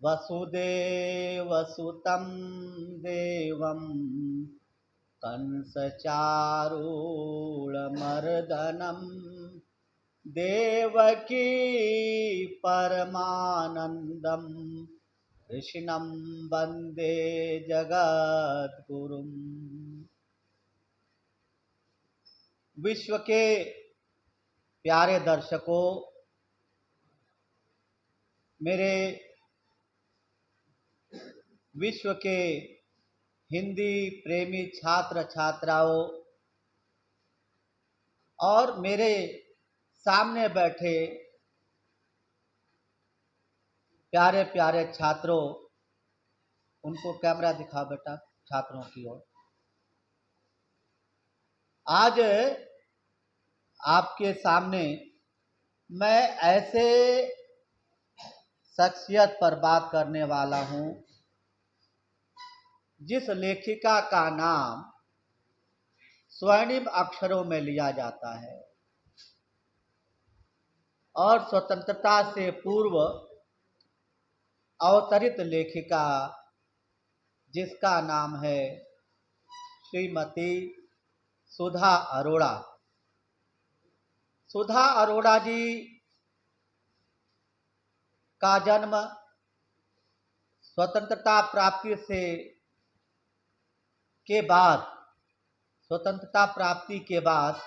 वसुदेवसुतं देवं कंसचारूढमर्दनं देवकी परमानन्दं कृष्णं वन्दे जगद्गुरुम्। विश्व के प्यारे दर्शकों, मेरे विश्व के हिंदी प्रेमी छात्र छात्राओं और मेरे सामने बैठे प्यारे प्यारे छात्रों, उनको कैमरा दिखा बेटा, छात्रों की ओर। आज आपके सामने मैं ऐसे शख्सियत पर बात करने वाला हूं जिस लेखिका का नाम स्वर्णिम अक्षरों में लिया जाता है और स्वतंत्रता से पूर्व अवतरित लेखिका जिसका नाम है श्रीमती सुधा अरोड़ा। सुधा अरोड़ा जी का जन्म स्वतंत्रता प्राप्ति के बाद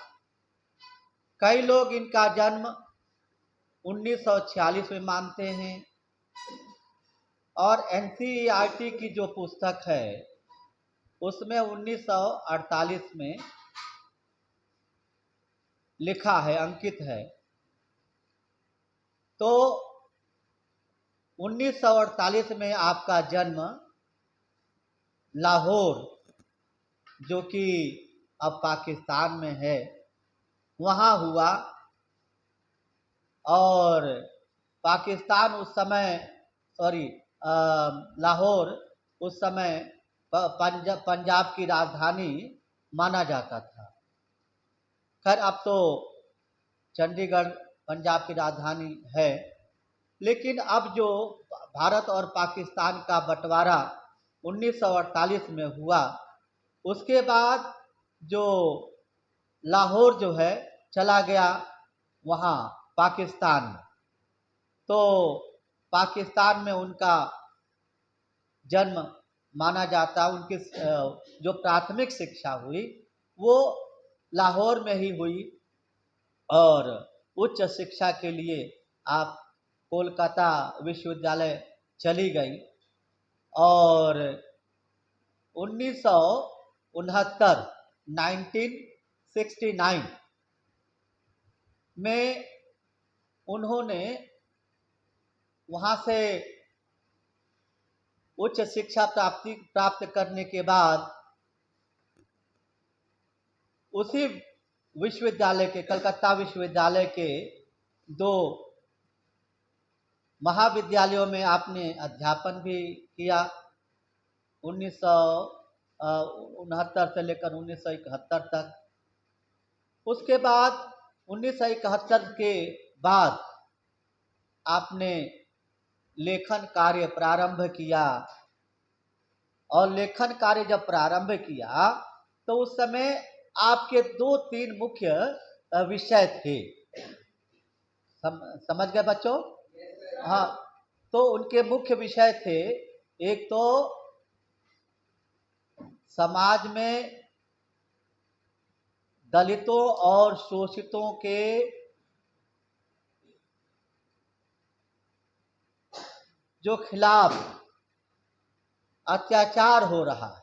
कई लोग इनका जन्म 1946 में मानते हैं और एनसीईआरटी की जो पुस्तक है उसमें 1948 में लिखा है, अंकित है। तो 1948 में आपका जन्म लाहौर, जो कि अब पाकिस्तान में है, वहाँ हुआ और पाकिस्तान उस समय लाहौर उस समय पंजाब की राजधानी माना जाता था। खैर अब तो चंडीगढ़ पंजाब की राजधानी है, लेकिन अब जो भारत और पाकिस्तान का बंटवारा 1948 में हुआ, उसके बाद जो लाहौर जो है चला गया वहाँ पाकिस्तान में। तो पाकिस्तान में उनका जन्म माना जाता, उनकी जो प्राथमिक शिक्षा हुई वो लाहौर में ही हुई और उच्च शिक्षा के लिए आप कोलकाता विश्वविद्यालय चली गई और 1969 में उन्होंने वहाँ से उच्च शिक्षा प्राप्त करने के बाद उसी विश्वविद्यालय के, कलकत्ता विश्वविद्यालय के 2 महाविद्यालयों में आपने अध्यापन भी किया, 1969 से लेकर 1971 तक। उसके बाद 1971 के बाद आपने लेखन कार्य प्रारंभ किया और लेखन कार्य जब प्रारंभ किया तो उस समय आपके 2-3 मुख्य विषय थे। समझ गए बच्चों? हाँ, तो उनके मुख्य विषय थे, एक तो समाज में दलितों और शोषितों के जो खिलाफ अत्याचार हो रहा है,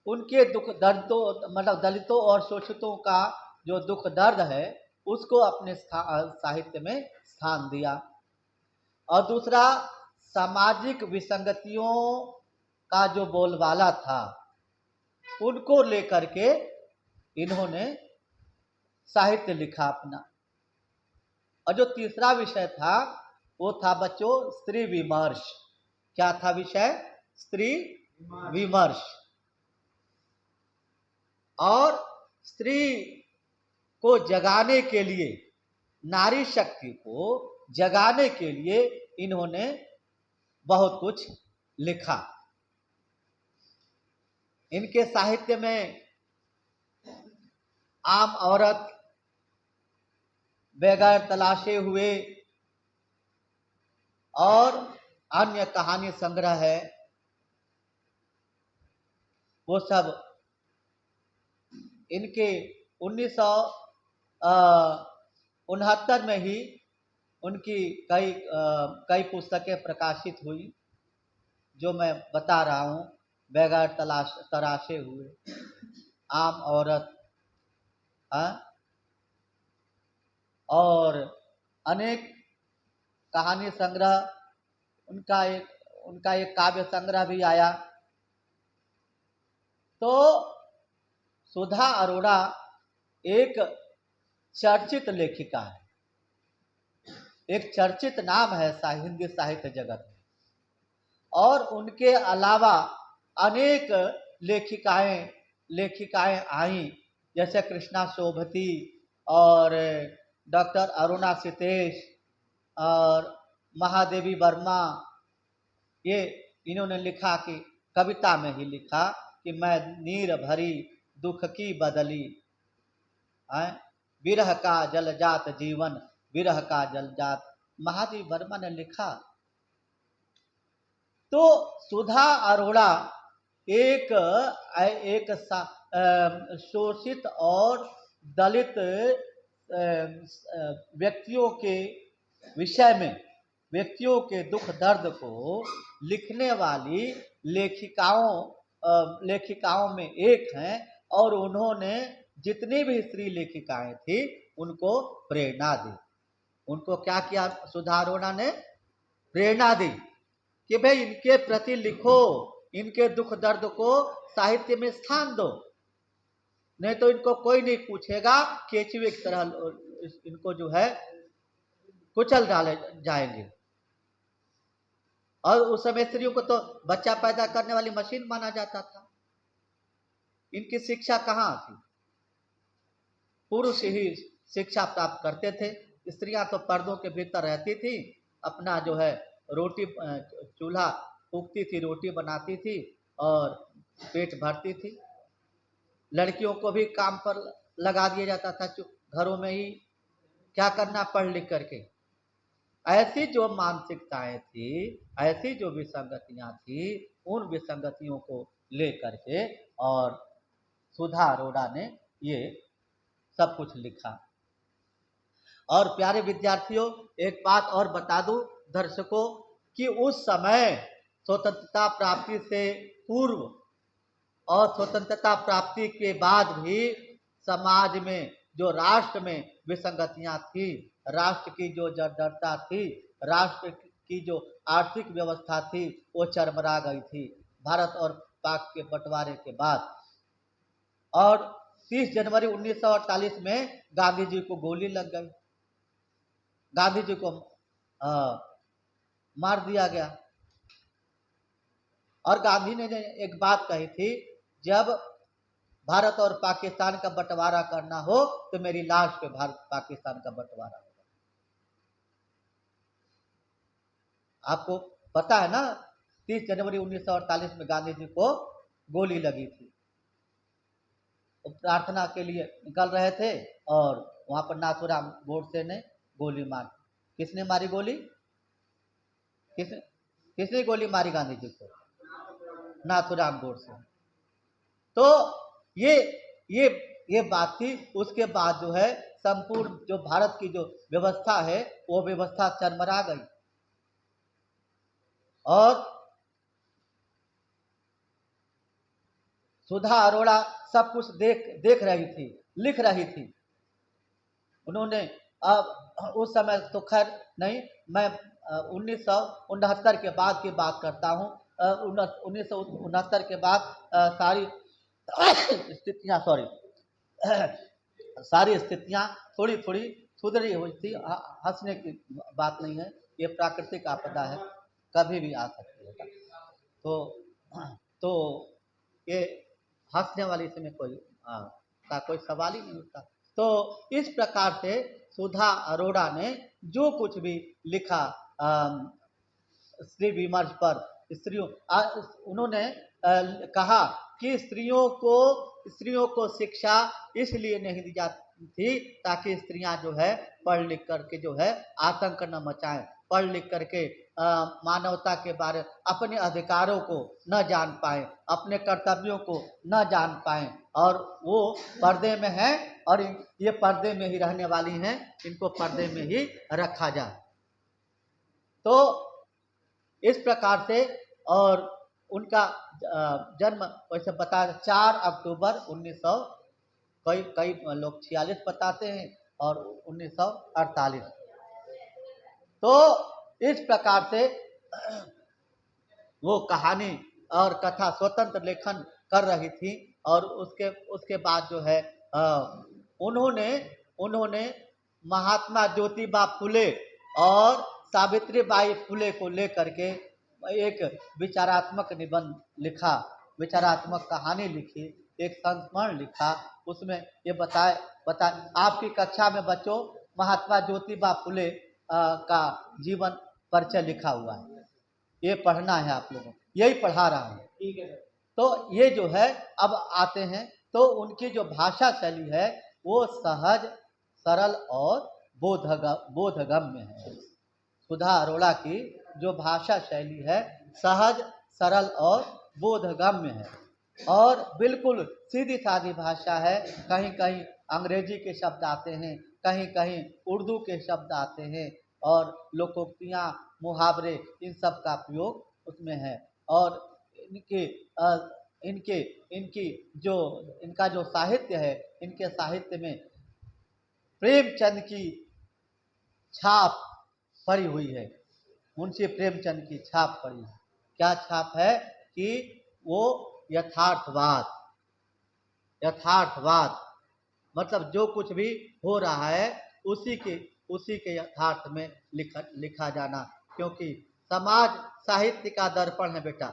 उनके दुख दर्दों, मतलब दलितों और शोषितों का जो दुख दर्द है उसको अपने साहित्य में स्थान दिया। और दूसरा, सामाजिक विसंगतियों का जो बोलबाला था उनको लेकर के इन्होंने साहित्य लिखा अपना। और जो तीसरा विषय था वो था बच्चों स्त्री विमर्श। क्या था विषय? स्त्री विमर्श। और स्त्री को जगाने के लिए, नारी शक्ति को जगाने के लिए इन्होंने बहुत कुछ लिखा। इनके साहित्य में आम औरत, बगैर तलाशे हुए और अन्य कहानी संग्रह है, वो सब इनके 1969 में ही उनकी कई पुस्तकें प्रकाशित हुई, जो मैं बता रहा हूँ। बगैर तराशे हुए, आम औरत, और अनेक कहानी संग्रह। उनका एक काव्य संग्रह भी आया। तो सुधा अरोड़ा एक चर्चित लेखिका है, एक चर्चित नाम है हिंदी साहित्य जगत में। और उनके अलावा अनेक लेखिकाएं आई, जैसे कृष्णा शोभती और डॉक्टर अरुणा सितेश और महादेवी वर्मा। ये इन्होंने लिखा कि कविता में ही लिखा कि मैं नीर भरी दुख की बदली, विरह का जलजात जीवन, विरह का जलजात, महादेवी वर्मा ने लिखा। तो सुधा अरोड़ा एक शोषित और दलित व्यक्तियों के विषय में, व्यक्तियों के दुख दर्द को लिखने वाली लेखिकाओं में एक हैं। और उन्होंने जितनी भी स्त्री लेखिकाएं थी उनको प्रेरणा दी। उनको क्या किया सुधा अरोड़ा ने? प्रेरणा दी कि भाई इनके प्रति लिखो, इनके दुख दर्द को साहित्य में स्थान दो, नहीं तो इनको कोई नहीं पूछेगा, केचुए की तरह इनको जो है कुचल डाले जाएंगे। और उस समय स्त्रियों को तो बच्चा पैदा करने वाली मशीन माना जाता था। इनकी शिक्षा कहाँ थी? पुरुष ही शिक्षा प्राप्त करते थे। स्त्रियां तो पर्दों के भीतर रहती थी, अपना जो है रोटी, चूल्हा फूकती थी, रोटी बनाती थी और पेट भरती थी। लड़कियों को भी काम पर लगा दिया जाता था, घरों में ही क्या करना पढ़ लिख करके। ऐसी जो मानसिकताएं थी, ऐसी जो विसंगतियां थी, उन विसंगतियों को लेकर के और सुधा अरोड़ा ने ये सब कुछ लिखा। और प्यारे विद्यार्थियों, एक बात और बता दूं दर्शकों कि उस समय स्वतंत्रता प्राप्ति से पूर्व और स्वतंत्रता प्राप्ति के बाद भी समाज में, जो राष्ट्र में विसंगतियां थी, राष्ट्र की जो जर्जरता थी, राष्ट्र की जो आर्थिक व्यवस्था थी, वो चरमरा गई थी भारत और पाक के बंटवारे के बाद। और 30 जनवरी 1948 में गांधी जी को गोली लग गई, गांधी जी को मार दिया गया। और गांधी ने एक बात कही थी, जब भारत और पाकिस्तान का बंटवारा करना हो तो मेरी लाश पे भारत पाकिस्तान का बंटवारा होगा। आपको पता है ना, 30 जनवरी 1948 में गांधी जी को गोली लगी थी। वो प्रार्थना के लिए निकल रहे थे और वहां पर नाथूराम गोडसे ने गोली मारी। किसने मारी गोली? किसने गोली मारी गांधी जी को? नाथूराम गोडसे। तो ये बात थी। उसके बाद जो है संपूर्ण जो भारत की जो व्यवस्था है, वो व्यवस्था चरमरा गई। और सुधा अरोड़ा सब कुछ देख रही थी, लिख रही थी। उन्होंने अब उस समय तो खैर नहीं, मैं 1969 के बाद की बात करता हूँ। 1969 के बाद सारी स्थितियाँ सारी स्थितियाँ थोड़ी थोड़ी सुधरी हुई थी। हंसने की बात नहीं है, ये प्राकृतिक आपदा है, कभी भी आ सकती है। तो ये हंसने वाली इसमें कोई सवाल ही नहीं उठता। तो इस प्रकार से सुधा अरोड़ा ने जो कुछ भी लिखा स्त्री विमर्श पर स्त्रियों उन्होंने कहा कि स्त्रियों को शिक्षा इसलिए नहीं दी जाती थी ताकि स्त्रियां जो है पढ़ लिख करके जो है आतंक न मचाएं, पढ़ लिख करके मानवता के बारे, अपने अधिकारों को न जान पाए, अपने कर्तव्यों को न जान पाए, और वो पर्दे में हैं और ये पर्दे में ही रहने वाली हैं, इनको पर्दे में ही रखा जाए। तो इस प्रकार से, और उनका जन्म वैसे बता 4 अक्टूबर 1900, कई लोग 46 बताते हैं और 1948। तो इस प्रकार से वो कहानी और कथा स्वतंत्र लेखन कर रही थी, और उसके बाद जो है उन्होंने महात्मा ज्योतिबा फुले और सावित्रीबाई फुले को लेकर के एक विचारात्मक निबंध लिखा, विचारात्मक कहानी लिखी, एक संस्मरण लिखा। उसमें ये बताए आपकी कक्षा में बच्चों महात्मा ज्योतिबा फुले का जीवन परिचय लिखा हुआ है, ये पढ़ना है आप लोगों को, यही पढ़ा रहा हूँ, ठीक है। तो ये जो है अब आते हैं, तो उनकी जो भाषा शैली है वो सहज, सरल और बोधगम्य है। सुधा अरोड़ा की जो भाषा शैली है सहज, सरल और बोधगम्य है, और बिल्कुल सीधी सादी भाषा है। कहीं कहीं अंग्रेजी के शब्द आते हैं, कहीं कहीं उर्दू के शब्द आते हैं, और लोकोक्तियाँ, मुहावरे, इन सब का प्रयोग उसमें है। और इनका जो साहित्य है, इनके साहित्य में प्रेमचंद की छाप पड़ी हुई है, मुंशी प्रेमचंद की छाप पड़ी है। क्या छाप है कि वो यथार्थवाद मतलब जो कुछ भी हो रहा है उसी के यथार्थ में लिखा जाना, क्योंकि समाज साहित्य का दर्पण है बेटा,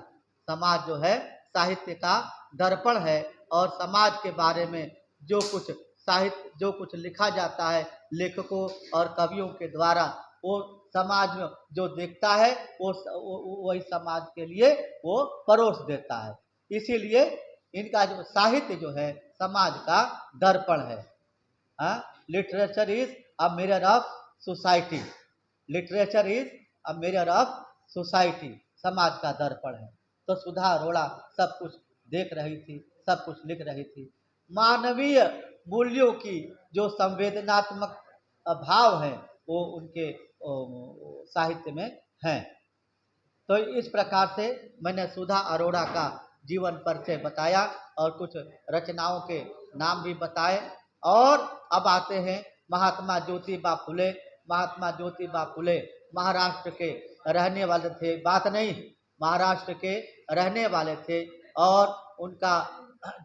समाज जो है साहित्य का दर्पण है, और समाज के बारे में जो कुछ लिखा जाता है लेखकों और कवियों के द्वारा, वो समाज में जो देखता है वो वही समाज के लिए वो परोस देता है। इसीलिए इनका जो साहित्य जो है समाज का दर्पण है। Literature is a mirror of society, literature is a mirror of society, समाज का दर्पण है। तो सुधा अरोड़ा सब कुछ देख रही थी, सब कुछ लिख रही थी। मानवीय मूल्यों की जो संवेदनात्मक भाव है वो उनके साहित्य में हैं। तो इस प्रकार से मैंने सुधा अरोड़ा का जीवन परिचय बताया और कुछ रचनाओं के नाम भी बताए। और अब आते हैं महात्मा ज्योतिबा फुले। महात्मा ज्योतिबा फुले महाराष्ट्र के रहने वाले थे, बात नहीं, महाराष्ट्र के रहने वाले थे और उनका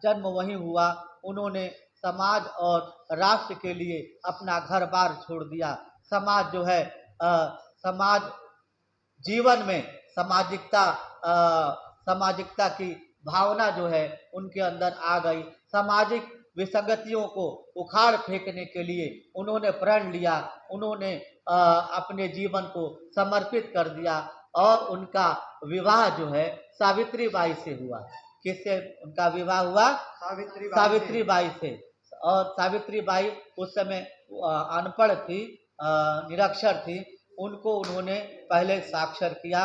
जन्म वहीं हुआ। उन्होंने समाज और राष्ट्र के लिए अपना घर बार छोड़ दिया। समाज जो है समाज जीवन में सामाजिकता की भावना जो है उनके अंदर आ गई। सामाजिक विसंगतियों को उखाड़ फेंकने के लिए उन्होंने प्रण लिया, उन्होंने अपने जीवन को समर्पित कर दिया और उनका विवाह जो है सावित्रीबाई से हुआ। किससे उनका विवाह हुआ? सावित्रीबाई से। और सावित्रीबाई उस समय अनपढ़ थी, निरक्षर थी। उनको उन्होंने पहले साक्षर किया,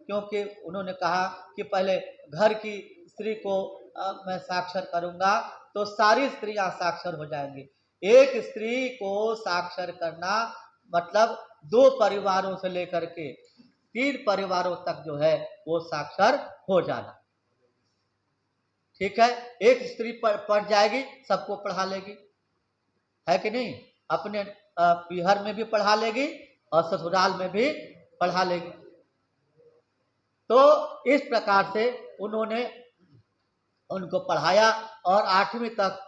क्योंकि उन्होंने कहा कि पहले घर की स्त्री को मैं साक्षर करूंगा तो सारी स्त्रियां साक्षर हो जाएंगी। एक स्त्री को साक्षर करना मतलब 2 परिवारों से लेकर के 3 परिवारों तक जो है वो साक्षर हो जाना। ठीक है, एक स्त्री पढ़ जाएगी, सबको पढ़ा लेगी, है कि नहीं? अपने पीहर में भी पढ़ा लेगी और ससुराल में भी पढ़ा लेगी। तो इस प्रकार से उन्होंने उनको पढ़ाया और 8वीं तक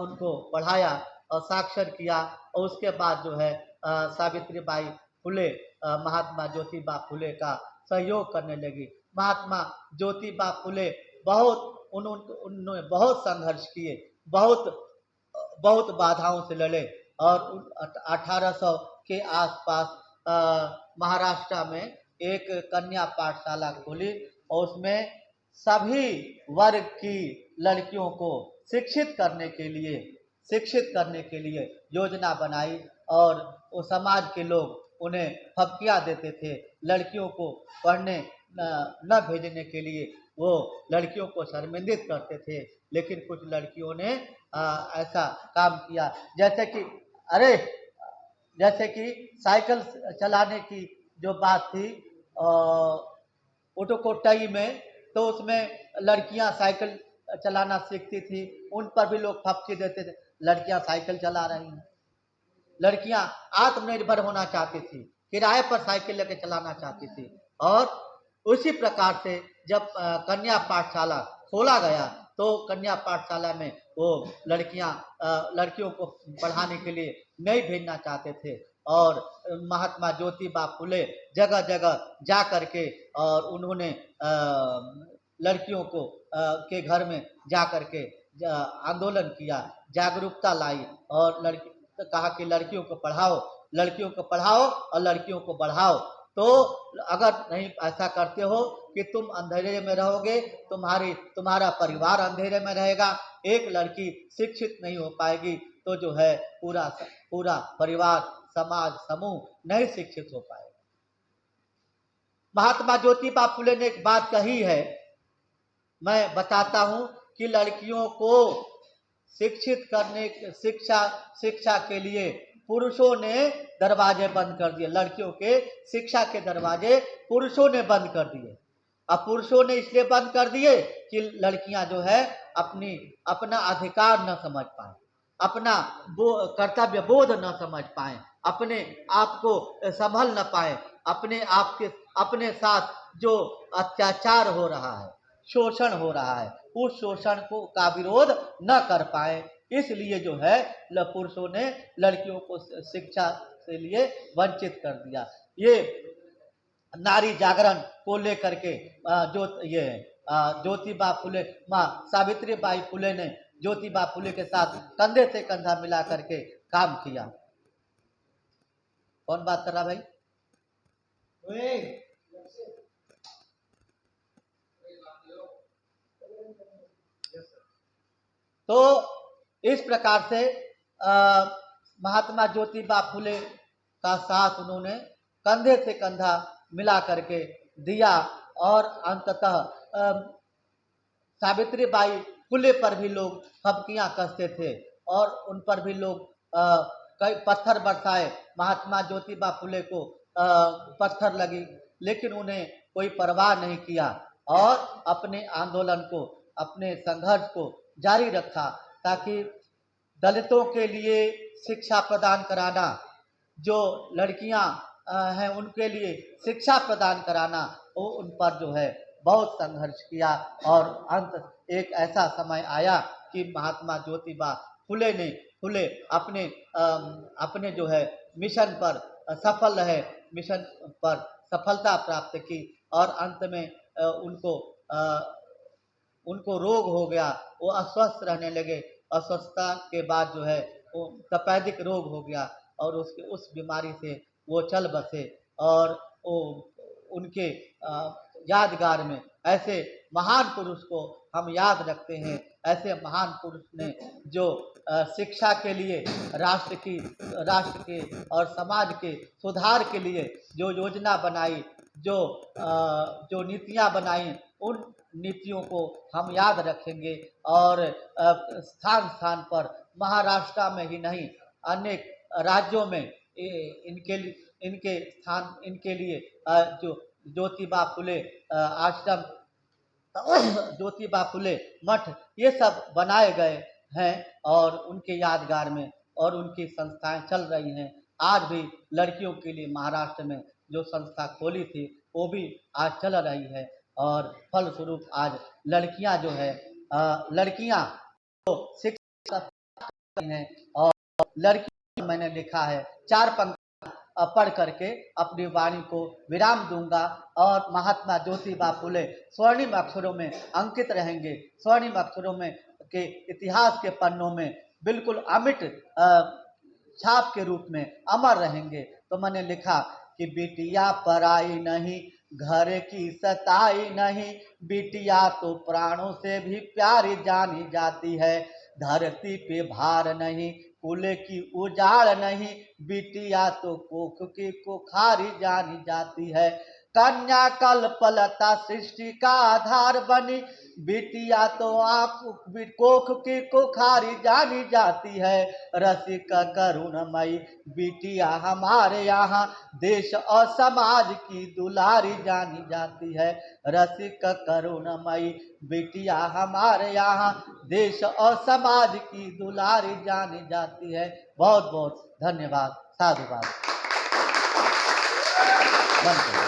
उनको पढ़ाया और साक्षर किया। और उसके बाद जो है सावित्रीबाई फुले महात्मा ज्योतिबा फुले का सहयोग करने लगी। महात्मा ज्योतिबा फुले उन्होंने बहुत संघर्ष किए, बहुत बाधाओं से लड़े और 1800 के आसपास महाराष्ट्र में एक कन्या पाठशाला खोली और उसमें सभी वर्ग की लड़कियों को शिक्षित करने के लिए योजना बनाई। और वो समाज के लोग उन्हें फबकियाँ देते थे, लड़कियों को पढ़ने न भेजने के लिए वो लड़कियों को शर्मिंदित करते थे। लेकिन कुछ लड़कियों ने ऐसा काम किया, जैसे कि साइकिल चलाने की जो बात थी ओटोकोटाई में, तो उसमें लड़कियां साइकिल चलाना सीखती थी, उन पर भी लोग फबकी देते थे, लड़कियां साइकिल चला रही हैं। लड़कियां आत्मनिर्भर होना चाहती थी, किराए पर साइकिल लेके चलाना चाहती थी। और उसी प्रकार से जब कन्या पाठशाला खोला गया तो कन्या पाठशाला में वो लड़कियों को पढ़ाने के लिए नहीं भेजना चाहते थे। और महात्मा ज्योतिबा फुले जगह जगह जा करके और उन्होंने लड़कियों को के घर में जा करके आंदोलन किया, जागरूकता लाई और कहा कि लड़कियों को पढ़ाओ और लड़कियों को बढ़ाओ। तो अगर नहीं ऐसा करते हो कि तुम अंधेरे में रहोगे, तुम्हारा परिवार अंधेरे में रहेगा, एक लड़की शिक्षित नहीं हो पाएगी तो जो है पूरा परिवार, समाज, समूह नहीं शिक्षित हो पाएगा। महात्मा ज्योतिबा फुले ने एक बात कही है, मैं बताता हूं कि लड़कियों को शिक्षा के लिए पुरुषों ने दरवाजे बंद कर दिए, लड़कियों के शिक्षा के दरवाजे पुरुषों ने बंद कर दिए। अब पुरुषों ने इसलिए बंद कर दिए कि लड़कियां जो है अपना अधिकार न समझ पाए, अपना कर्तव्य बोध न समझ पाए, अपने आप को संभल न पाए, अपने साथ जो अत्याचार हो रहा है, शोषण हो रहा है, उस शोषण का विरोध न कर पाए। इसलिए जो है पुरुषों ने लड़कियों को शिक्षा से लिए वंचित कर दिया। ये नारी जागरण को लेकर के ज्योतिबा फुले, माँ सावित्रीबाई फुले ने ज्योतिबा फुले के साथ कंधे से कंधा मिला करके काम किया। कौन बात कर रहा भाई? तो इस प्रकार से महात्मा ज्योतिबा फुले का साथ उन्होंने कंधे से कंधा मिला करके दिया और अंततः सावित्रीबाई फुले पर भी लोग फबकियां कसते थे और उन पर भी लोग कई पत्थर बरसाए। महात्मा ज्योतिबा फुले को पत्थर लगी, लेकिन उन्हें कोई परवाह नहीं किया और अपने आंदोलन को, अपने संघर्ष को जारी रखा, ताकि दलितों के लिए शिक्षा प्रदान कराना, जो लड़कियां हैं उनके लिए शिक्षा प्रदान कराना, वो उन पर जो है बहुत संघर्ष किया। और एक ऐसा समय आया कि महात्मा ज्योतिबा फुले अपने जो है मिशन पर सफल रहे, मिशन पर सफलता प्राप्त की और अंत में उनको रोग हो गया, वो अस्वस्थ रहने लगे। अस्वस्थता के बाद जो है वो तपेदिक रोग हो गया और उस बीमारी से वो चल बसे। और वो उनके यादगार में ऐसे महान पुरुष को हम याद रखते हैं, ऐसे महान पुरुष ने जो शिक्षा के लिए, राष्ट्र के और समाज के सुधार के लिए जो योजना बनाई, जो नीतियां बनाई, उन नीतियों को हम याद रखेंगे। और स्थान स्थान पर, महाराष्ट्र में ही नहीं अनेक राज्यों में इनके लिए जो ज्योतिबा फुले आश्रम, ज्योतिबा फुले मठ, ये सब बनाए गए हैं और उनके यादगार में और उनकी संस्थाएं चल रही हैं। आज भी लड़कियों के लिए महाराष्ट्र में जो संस्था खोली थी वो भी आज चल रही है और फलस्वरूप आज लड़कियां जो है लड़कियां तो शिक्षा हैं। और लड़की मैंने लिखा है 4 पंक्ति पढ़ करके अपनी वाणी को विराम दूंगा और महात्मा ज्योतिबा फुले स्वर्णिम अक्षरों में अंकित रहेंगे, स्वर्णिम अक्षरों में के इतिहास के पन्नों में बिल्कुल अमिट छाप के रूप में अमर रहेंगे। तो मैंने लिखा कि बिटिया पराई नहीं, घर की सताई नहीं, बिटिया तो प्राणों से भी प्यारी जानी जाती है। धरती पे भार नहीं, कुल की उजाड़ नहीं, बिटिया तो कोख की कुखारी जानी जाती है। कन्या कल्पलता सृष्टि का आधार बनी, बिटिया तो आप कोख की कुखारी जानी जाती है। रसिक करुणमयी बिटिया हमारे यहाँ, देश और समाज की दुलारी जानी जाती है। रसिक करुणमयी बिटिया हमारे यहाँ, देश और समाज की दुलारी जानी जाती है। बहुत बहुत धन्यवाद, साधुवाद। बंद करो।